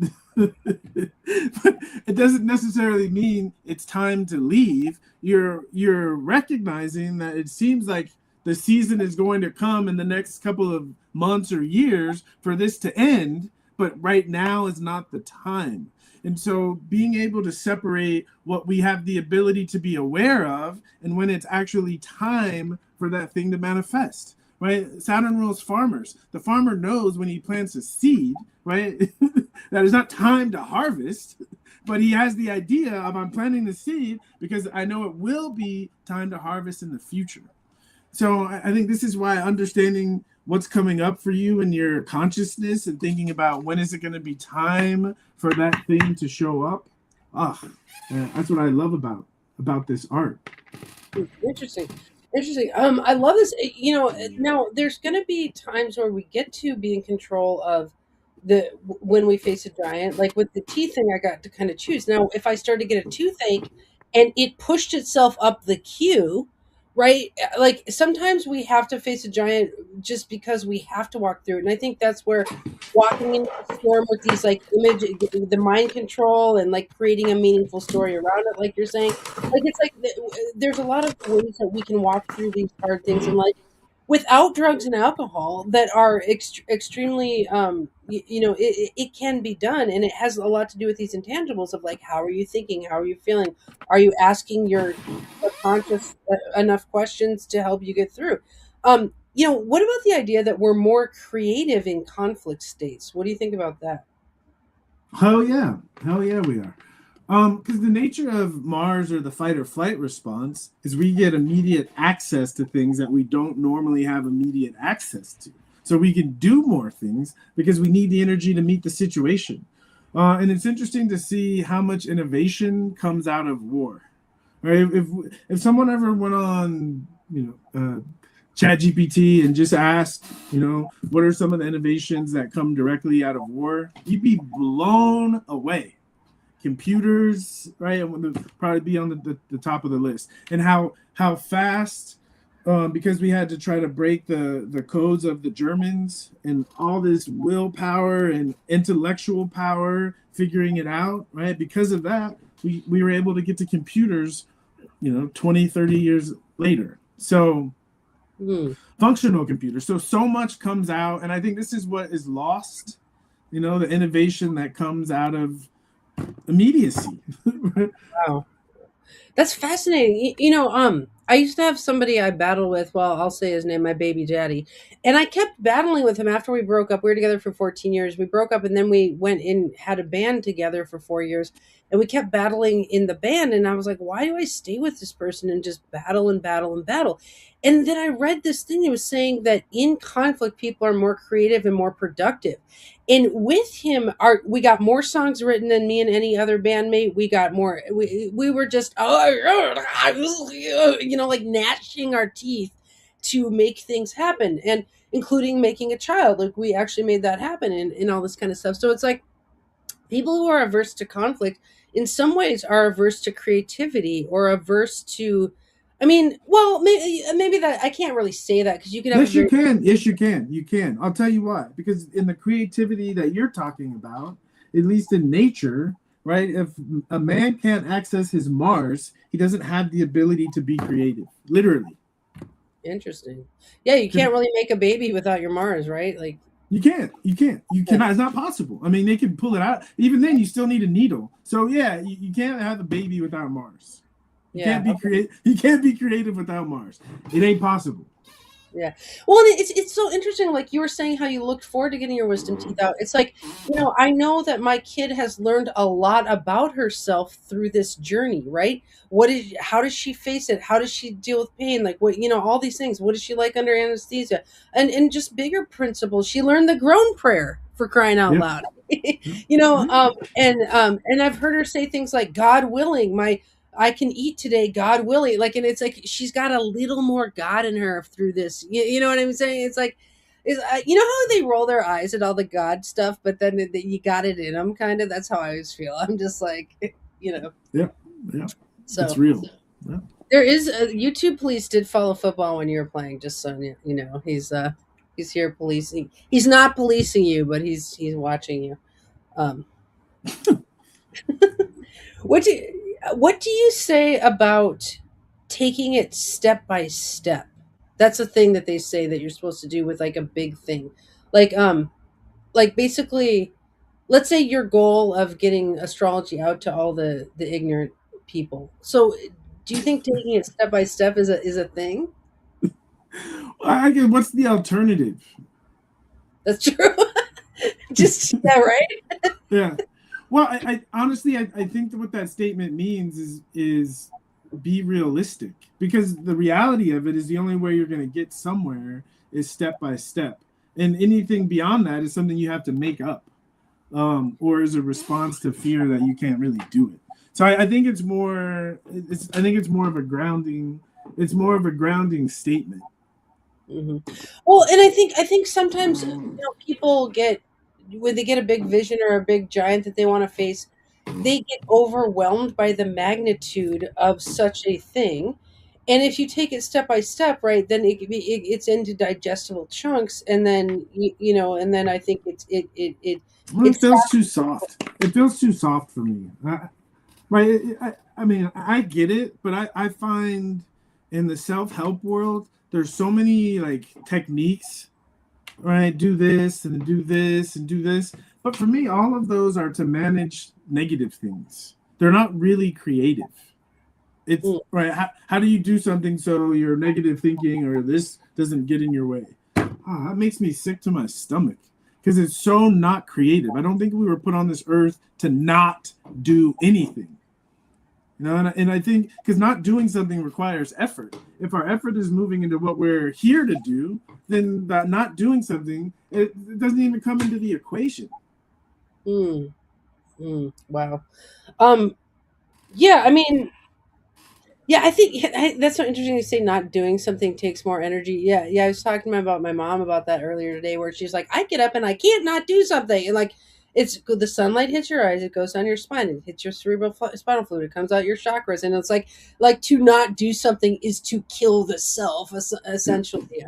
doesn't necessarily mean it's time to leave. You're recognizing that it seems like the season is going to come in the next couple of months or years for this to end, but right now is not the time. And so being able to separate what we have the ability to be aware of and when it's actually time for that thing to manifest, right? Saturn rules farmers. The farmer knows when he plants a seed, right, that it's not time to harvest, but he has the idea of, I'm planting the seed because I know it will be time to harvest in the future. So I think this is why understanding what's coming up for you in your consciousness and thinking about when is it going to be time for that thing to show up. Ah, that's what I love about this art. Interesting. Interesting. I love this. Now there's going to be times where we get to be in control of when we face a giant. Like with the teeth thing, I got to kind of choose. Now, if I started to get a toothache and it pushed itself up the queue, right? Like sometimes we have to face a giant just because we have to walk through it. And I think that's where walking into the storm with these like the mind control and like creating a meaningful story around it, like you're saying, like it's like there's a lot of ways that we can walk through these hard things in life without drugs and alcohol that are extremely it can be done, and it has a lot to do with these intangibles of like, how are you thinking, how are you feeling, are you asking your subconscious enough questions to help you get through. What about the idea that we're more creative in conflict states? What do you think about that? Hell yeah, we are. Because the nature of Mars, or the fight or flight response, is we get immediate access to things that we don't normally have immediate access to. So we can do more things because we need the energy to meet the situation. And it's interesting to see how much innovation comes out of war. Right? If someone ever went on, ChatGPT and just ask, what are some of the innovations that come directly out of war, you'd be blown away. Computers, right, would probably be on the top of the list. And how fast, because we had to try to break the codes of the Germans and all this willpower and intellectual power figuring it out, right? Because of that, we were able to get to computers, 20, 30 years later. So functional computers. So much comes out, and I think this is what is lost, the innovation that comes out of immediacy. Wow. That's fascinating. I used to have somebody I battled with. Well, I'll say his name, my baby daddy, and I kept battling with him after we broke up. We were together for 14 years. We broke up, and then we went and had a band together for 4 years, and we kept battling in the band. And I was like, why do I stay with this person and just battle and battle and battle? And then I read this thing that was saying that in conflict, people are more creative and more productive. And with him, we got more songs written than me and any other bandmate. We got more. We were just like gnashing our teeth to make things happen, and including making a child. Like we actually made that happen, and all this kind of stuff. So it's like people who are averse to conflict, in some ways, are averse to creativity or averse to. I mean, well, maybe that I can't really say that because you could have Yes, you can. Yes, you can. You can. I'll tell you why. Because in the creativity that you're talking about, at least in nature, right? If a man can't access his Mars, he doesn't have the ability to be creative. Literally. Interesting. Yeah, you can't really make a baby without your Mars, right? Like you can't. You can't. You cannot. It's not possible. I mean, they can pull it out. Even then, you still need a needle. So yeah, you can't have a baby without Mars. You can't be creative. You can't be creative without Mars. It ain't possible. Yeah. Well, and it's so interesting. Like you were saying, how you looked forward to getting your wisdom teeth out. It's like, I know that my kid has learned a lot about herself through this journey, right? How does she face it? How does she deal with pain? Like what, all these things. What is she like under anesthesia? And just bigger principles. She learned the groan prayer, for crying out loud. And I've heard her say things like, God willing, I can eat today, God willing. Like, and it's like she's got a little more God in her through this. You know what I'm saying? It's like, how they roll their eyes at all the God stuff, but then you got it in them, kind of. That's how I always feel. I'm just like, Yeah, yeah. So it's real. Yeah. There is YouTube police did follow football when you were playing. Just so you know, he's here policing. He's not policing you, but he's watching you. What do you say about taking it step by step? That's a thing that they say that you're supposed to do with like a big thing. Like basically, let's say your goal of getting astrology out to all the ignorant people. So do you think taking it step by step is a thing? I guess, what's the alternative? That's true. Just right. Yeah. Well, I honestly, I think that what that statement means is be realistic, because the reality of it is the only way you're going to get somewhere is step by step, and anything beyond that is something you have to make up, or is a response to fear that you can't really do it. So I think it's more. I think it's more of a grounding. It's more of a grounding statement. Mm-hmm. Well, and I think sometimes people get, when they get a big vision or a big giant that they want to face, they get overwhelmed by the magnitude of such a thing. And if you take it step by step, right, then it's into digestible chunks, and then and then I think it feels too soft. It feels too soft for me. I mean, I get it, but I find in the self-help world, there's so many like techniques, right? Do this and do this and do this. But for me, all of those are to manage negative things. They're not really creative. It's right. How do you do something so your negative thinking or this doesn't get in your way? That makes me sick to my stomach, because it's so not creative. I don't think we were put on this earth to not do anything. And I think because not doing something requires effort. If our effort is moving into what we're here to do, then that not doing something, it doesn't even come into the equation. Wow. Yeah, I mean, Yeah, I think that's so interesting to say. Not doing something takes more energy. Yeah, yeah. I was talking about my mom about that earlier today, where she's like, "I get up and I can't not do something," and like, it's the sunlight hits your eyes, it goes down your spine, it hits your spinal fluid, it comes out your chakras, and it's like to not do something is to kill the self, Yeah. essentially.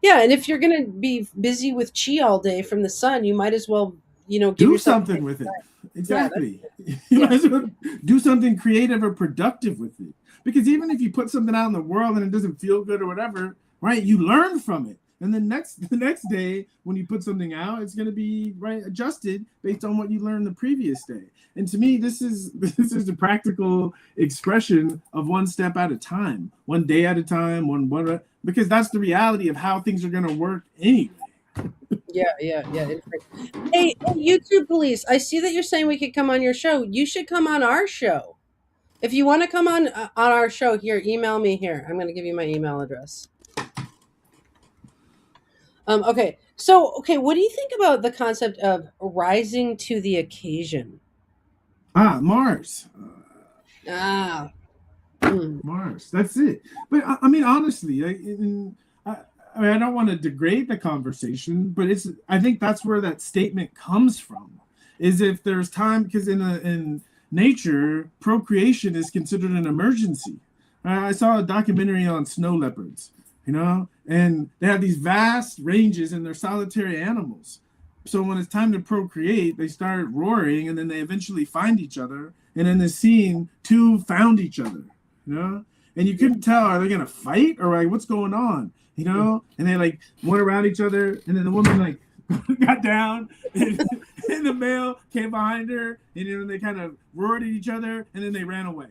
Yeah, and if you're gonna be busy with chi all day from the sun, you might as well, give Do yourself. something with it. Yeah, that's Exactly. You might yeah, as well do something creative or productive with it. Because even if you put something out in the world and it doesn't feel good or whatever, right? You learn from it. And then the next day when you put something out, it's going to be right adjusted based on what you learned the previous day. And to me, this is this is the practical expression of one step at a time, one day at a time, one because that's the reality of how things are going to work anyway. yeah, yeah, yeah. Hey, YouTube police, I see that you're saying we could come on your show. You should come on our show. If you want to come on our show, here, email me here. I'm going to give you my email address. Okay. So, okay, what do you think about the concept of rising to the occasion? Mars. Ah. Hmm. Mars. That's it. But I mean, honestly, I, I mean, I don't want to degrade the conversation, but it's. I think that's where that statement comes from. Is if there's time, because in nature, procreation is considered an emergency. I saw a documentary on snow leopards, and they have these vast ranges and they're solitary animals. So when it's time to procreate, they start roaring, and then they eventually find each other. And in the scene, two found each other, and you couldn't tell, are they gonna fight or like what's going on, and they like went around each other, and then the woman like got down, and the male came behind her, and they kind of roared at each other, and then they ran away,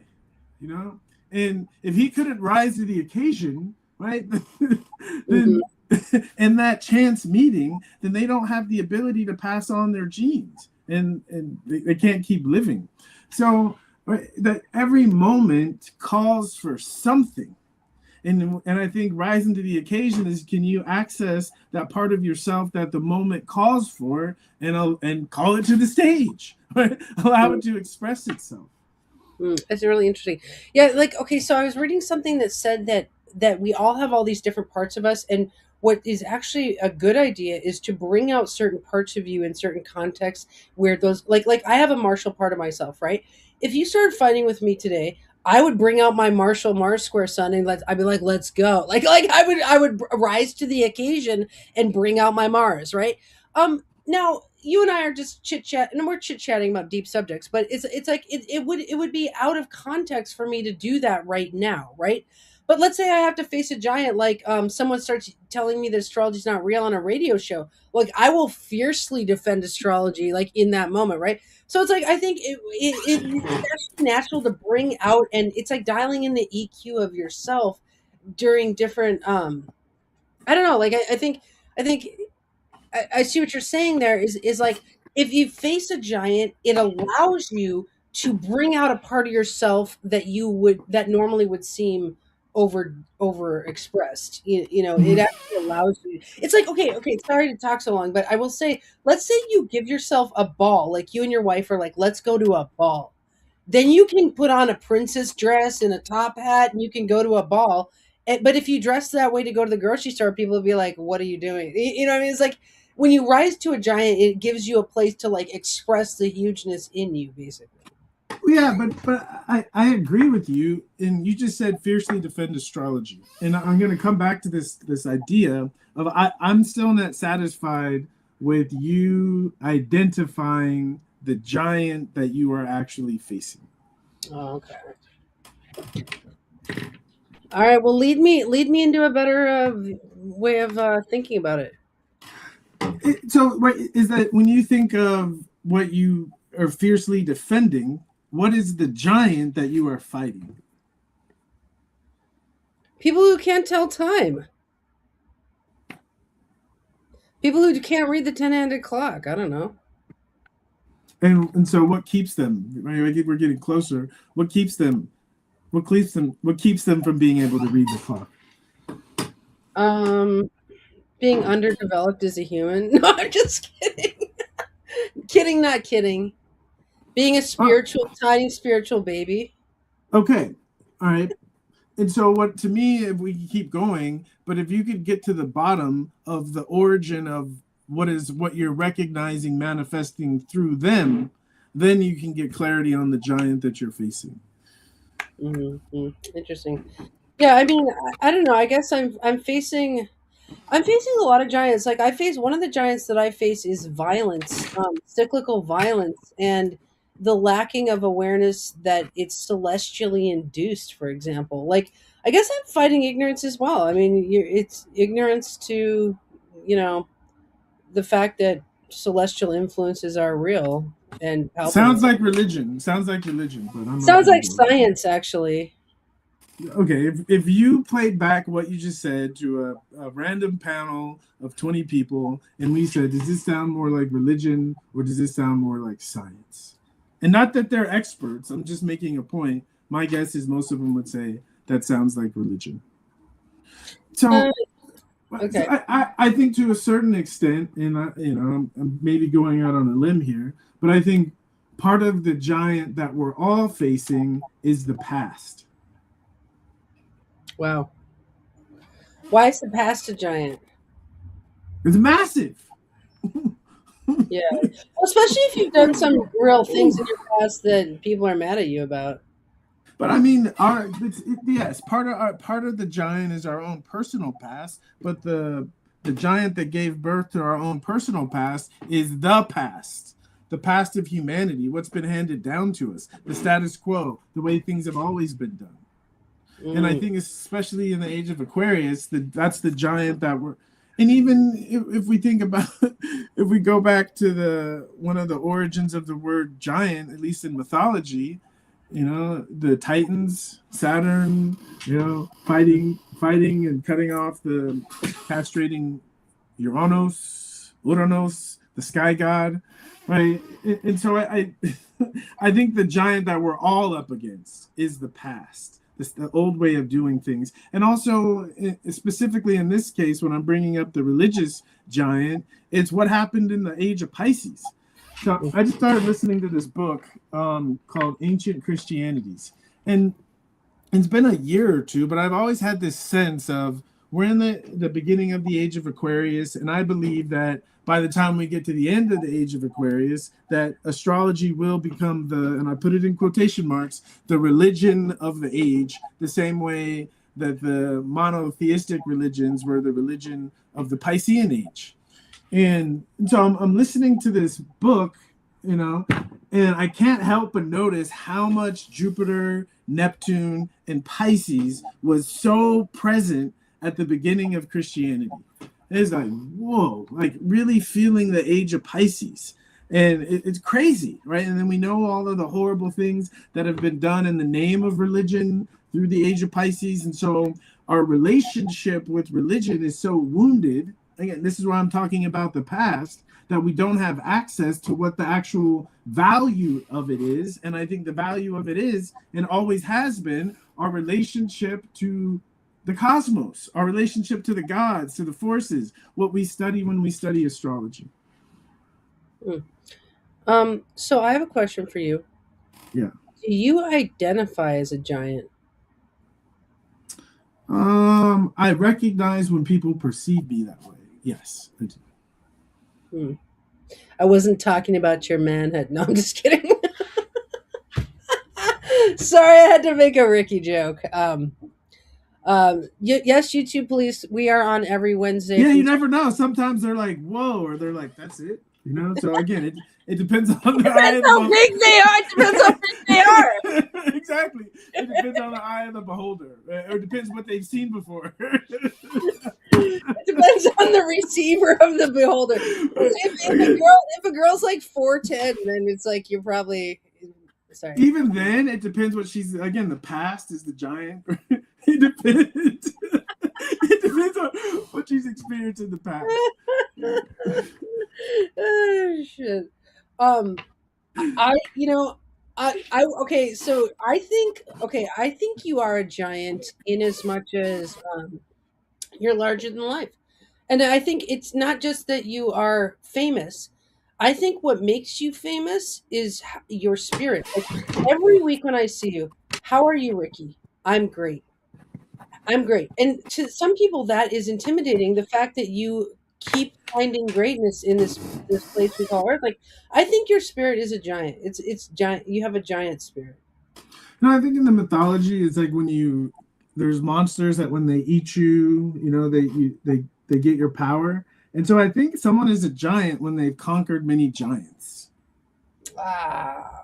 you know and if he couldn't rise to the occasion, right, then Hmm. in that chance meeting, then they don't have the ability to pass on their genes, and they can't keep living. So right, that every moment calls for something. And I think rising to the occasion is, can you access that part of yourself that the moment calls for, and call it to the stage, right? Allow it to express itself. It's really interesting. Yeah, like okay, so I was reading something that said that we all have all these different parts of us, and what is actually a good idea is to bring out certain parts of you in certain contexts where those like I have a martial part of myself, right? If you started fighting with me today, I would bring out my martial Mars square son and I'd be like, let's go. Like I would rise to the occasion and bring out my Mars, right? Now you and I are just chit chat, and we're chit chatting about deep subjects, but it's like it would be out of context for me to do that right now, right? But let's say I have to face a giant, like someone starts telling me that astrology is not real on a radio show. Like I will fiercely defend astrology, like in that moment, right? So it's like I think it's actually natural to bring out, and it's like dialing in the EQ of yourself during different. I don't know, like I think I see what you're saying there is like if you face a giant, it allows you to bring out a part of yourself that normally would seem over expressed. It actually allows you. It's like okay, sorry to talk so long, but I will say, let's say you give yourself a ball, like you and your wife are like, let's go to a ball. Then you can put on a princess dress and a top hat and you can go to a ball. But if you dress that way to go to the grocery store, people will be like, "What are you doing?" You know what I mean? It's like when you rise to a giant, it gives you a place to like express the hugeness in you, basically. Yeah, but I agree with you, and you just said fiercely defend astrology, and I'm going to come back to this idea of I'm still not satisfied with you identifying the giant that you are actually facing. Oh, okay. All right. Well, lead me into a better way of thinking about it. So, right, is that when you think of what you are fiercely defending, what is the giant that you are fighting? People who can't tell time. People who can't read the 10-handed clock. I don't know. And so, what keeps them? Right, we're getting closer. What keeps them? What keeps them from being able to read the clock? Um, Being underdeveloped as a human. No, I'm just kidding. Kidding, not kidding. Being a Oh, tiny spiritual baby. okay, all right. and so what to me, if we keep going, but if you could get to the bottom of the origin of what you're recognizing manifesting through them, then you can get clarity on the giant that you're facing. Mm-hmm. Interesting. Yeah, I mean, I don't know. I guess I'm facing a lot of giants. Like I face one of the giants that I face is violence, cyclical violence, and the lacking of awareness that it's celestially induced. For example, like I guess I'm fighting ignorance as well. I mean, it's ignorance to, you know, the fact that celestial influences are real and palpable. Sounds like religion, but I'm not Sounds gonna like go. science, actually. Okay, if you played back what you just said to a random panel of 20 people and we said, does this sound more like religion or does this sound more like science? And not that they're experts, I'm just making a point. My guess is most of them would say that sounds like religion. Uh, So okay. I think to a certain extent, and I'm maybe going out on a limb here, but I think part of the giant that we're all facing is the past. Wow. Why is the past a giant? It's massive. Yeah. Well, especially if you've done some real things in your past that people are mad at you about. But I mean, yes, part of the giant is our own personal past, but the giant that gave birth to our own personal past is the past of humanity, what's been handed down to us, the status quo, the way things have always been done. And I Mm. think, especially in the age of Aquarius, that's the giant that we're. And even if we think about, if we go back to the one of the origins of the word giant, at least in mythology, the Titans, Saturn, fighting and cutting off the castrating Uranos, the sky god, right? And so I think the giant that we're all up against is the past, the old way of doing things, and also specifically in this case, when I'm bringing up the religious giant, it's what happened in the age of Pisces. So I just started listening to this book called Ancient Christianities, and it's been a year or two, but I've always had this sense of we're in the beginning of the age of Aquarius, and I believe that by the time we get to the end of the age of Aquarius, that astrology will become and I put it in quotation marks, the religion of the age, the same way that the monotheistic religions were the religion of the Piscean age. And so I'm listening to this book, and I can't help but notice how much Jupiter, Neptune, and Pisces was so present at the beginning of Christianity. It's like, whoa, like really feeling the age of Pisces. And it's crazy, right? And then we know all of the horrible things that have been done in the name of religion through the age of Pisces. And so our relationship with religion is so wounded. Again, this is why I'm talking about the past, that we don't have access to what the actual value of it is. And I think the value of it is, and always has been, our relationship to the cosmos, our relationship to the gods, to the forces, what we study when we study astrology. Mm. So I have a question for you. Yeah. Do you identify as a giant? I recognize when people perceive me that way. Yes, I do. Hmm. I wasn't talking about your manhood. No, I'm just kidding. Sorry, I had to make a Ricky joke. Yes, YouTube police. We are on every Wednesday Yeah, from. you never know. Sometimes they're like, "Whoa," or they're like, "That's it." So again, it depends on the eye Depends of how big they are. It depends how big they are. the exactly. It depends on the eye of the beholder, or it depends what they've seen before. It depends on the receiver of the beholder. If a girl's like 4'10", then it's like you're probably sorry. Even then, it depends what she's. Again, the past is the giant. It depends. It depends on what she's experienced in the past. Oh shit. Um, I you know I okay. So I think you are a giant in as much as you're larger than life. And I think it's not just that you are famous. I think what makes you famous is your spirit. Like every week when I see you, how are you, Ricky? I'm great. I'm great. And to some people, that is intimidating. The fact that you keep finding greatness in this place we call Earth. Like, I think your spirit is a giant. It's giant. You have a giant spirit. No, I think in the mythology, it's like when you there's monsters that when they eat you, they get your power. And so I think someone is a giant when they've conquered many giants. Ah,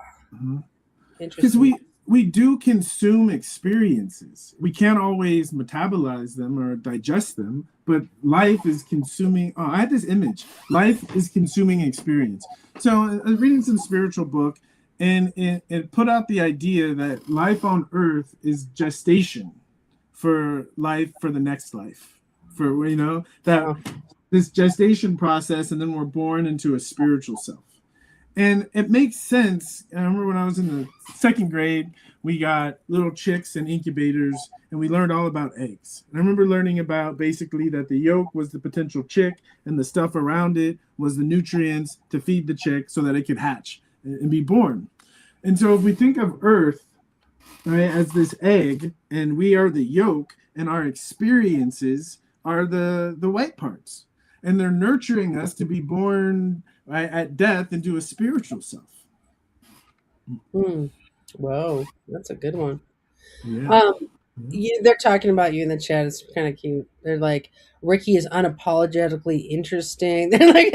Because interesting. we do consume experiences. We can't always metabolize them or digest them, but life is consuming. Oh, I had this image. Life is consuming experience. So I was reading some spiritual book, and it put out the idea that life on Earth is gestation for life for the next life. For that Wow. this gestation process, and then we're born into a spiritual self. And it makes sense. I remember when I was in the second grade, we got little chicks and incubators, and we learned all about eggs. And I remember learning about basically that the yolk was the potential chick, and the stuff around it was the nutrients to feed the chick so that it could hatch and be born. And so if we think of Earth, right, as this egg, and we are the yolk, and our experiences are the white parts, and they're nurturing us to be born, right, at death into a spiritual self. Hmm. Whoa, that's a good one. Yeah. Um, they're talking about you in the chat. It's kind of cute. They're like, Ricky is unapologetically interesting. They're like,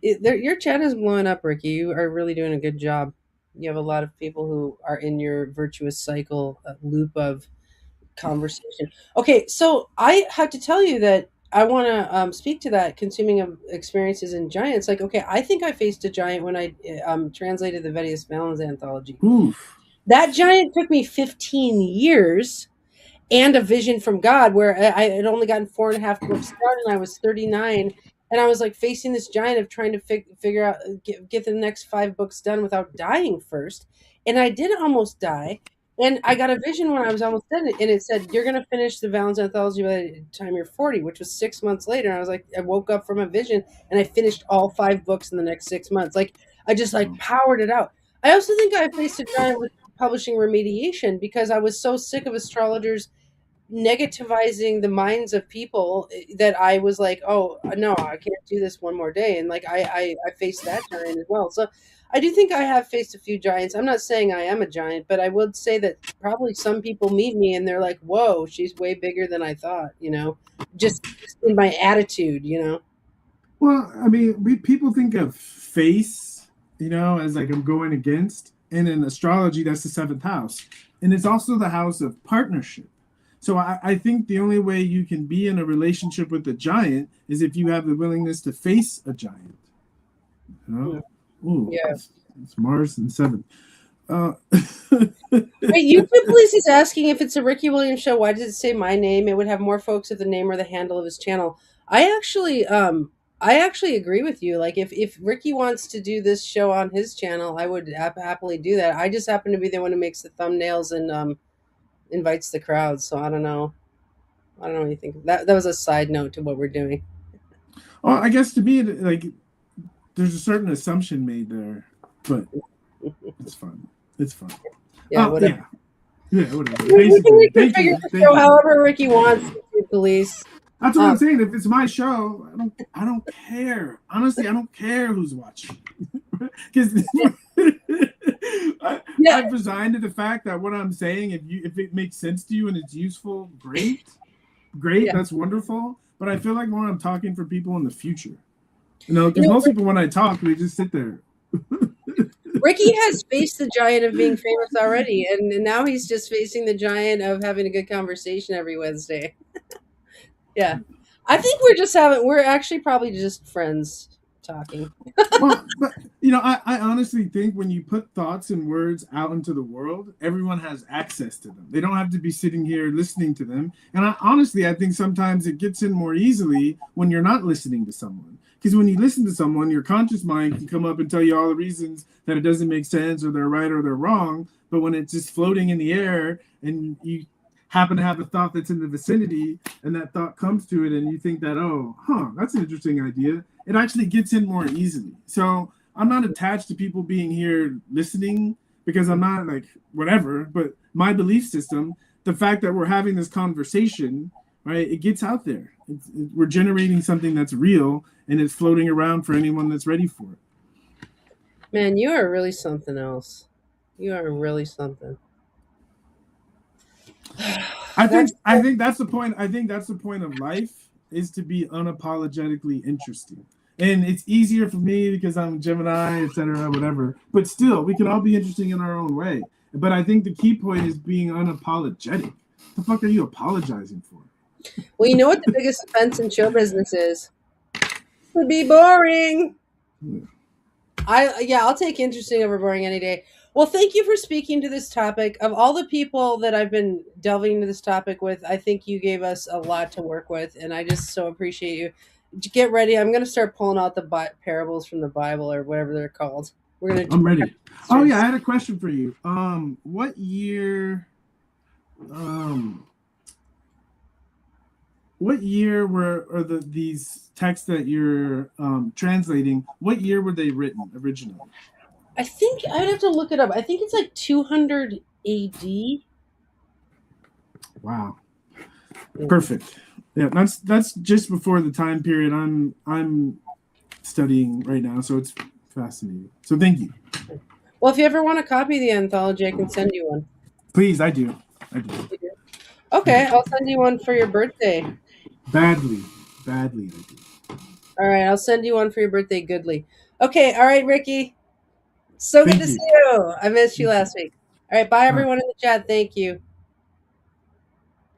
your chat is blowing up, Ricky. You are really doing a good job. You have a lot of people who are in your virtuous cycle loop of conversation. Okay, so I have to tell you that I want to speak to that consuming of experiences in giants. Like, okay, I think I faced a giant when I translated the Vedic Valens anthology. Oof. That giant took me 15 years and a vision from God where I had only gotten 4.5 books done and I was 39. And I was like facing this giant of trying to figure out, get the next 5 books done without dying first. And I did almost die. And I got a vision when I was almost done, and it said, "You're going to finish the Valens anthology by the time you're 40," which was 6 months later. And I was like, I woke up from a vision and I finished all 5 books in the next 6 months. Like, I just like powered it out. I also think I faced a giant with publishing remediation because I was so sick of astrologers negativizing the minds of people that I was like, oh no, I can't do this one more day. And like I faced that giant as well. So I do think I have faced a few giants. I'm not saying I am a giant, but I would say that probably some people meet me and they're like, whoa, she's way bigger than I thought, just in my attitude. Well, I mean, people think of face, as like I'm going against, and in astrology, that's the seventh house, and it's also the house of partnership. So I think the only way you can be in a relationship with a giant is if you have the willingness to face a giant. You know? Ooh, Yeah. it's Mars in seven. Wait, YouTube Police is asking if it's a Ricky Williams show. Why does it say my name? It would have more folks if the name or the handle of his channel. I actually agree with you. Like if Ricky wants to do this show on his channel, I would happily do that. I just happen to be the one who makes the thumbnails and invites the crowd. So I don't know. I don't know what you think. That was a side note to what we're doing. Well, I guess to me, like, there's a certain assumption made there, but it's fun. It's fun. Yeah, Oh, whatever. yeah, whatever. We Basically, can thank figure you, the thank show you. however Ricky wants. YouTube Police. That's what I'm saying. If it's my show, I don't care. Honestly, I don't care who's watching, because Yeah. I've resigned to the fact that what I'm saying, if it makes sense to you and it's useful, great, Yeah. that's wonderful. But I feel like more I'm talking for people in the future, because You know, most people when I talk, they just sit there. Ricky has faced the giant of being famous already, and now he's just facing the giant of having a good conversation every Wednesday. Yeah. I think we're actually probably just friends talking. Well, but I honestly think when you put thoughts and words out into the world, everyone has access to them. They don't have to be sitting here listening to them. And I think sometimes it gets in more easily when you're not listening to someone. Because when you listen to someone, your conscious mind can come up and tell you all the reasons that it doesn't make sense or they're right or they're wrong. But when it's just floating in the air and you happen to have a thought that's in the vicinity and that thought comes to it and you think that, oh, that's an interesting idea, it actually gets in more easily. So I'm not attached to people being here listening because I'm not like whatever, but my belief system the fact that we're having this conversation, right, it gets out there. We're generating something that's real, and it's floating around for anyone that's ready for it. Man, you are really something else. You are really something. I That's think that's the point. I think that's the point of life, is to be unapologetically interesting. And it's easier for me because I'm Gemini, etc., whatever. But still, we can all be interesting in our own way. But I think the key point is being unapologetic. What the fuck are you apologizing for? well, you know what the biggest offense in show business is? To be boring. I'll take interesting over boring any day. Well, thank you for speaking to this topic. Of all the people that I've been delving into this topic with, I think you gave us a lot to work with, and I just so appreciate you. Get ready. I'm going to start pulling out the parables from the Bible or whatever they're called. We're going to. I'm ready. Oh yeah, I had a question for you. What year? What year these texts that you're translating? What year were they written originally? I think I'd have to look it up. I think it's like 200 AD. Wow, perfect. Yeah, that's just before the time period I'm studying right now, so it's fascinating. So thank you. Well, if you ever want a copy of the anthology, I can send you one. Please, I do. Okay, I'll send you one for your birthday. Badly, I do. All right, I'll send you one for your birthday, goodly. Okay, all right, Ricky. So good to see you. I missed you last week. All right, bye everyone in the chat. Thank you.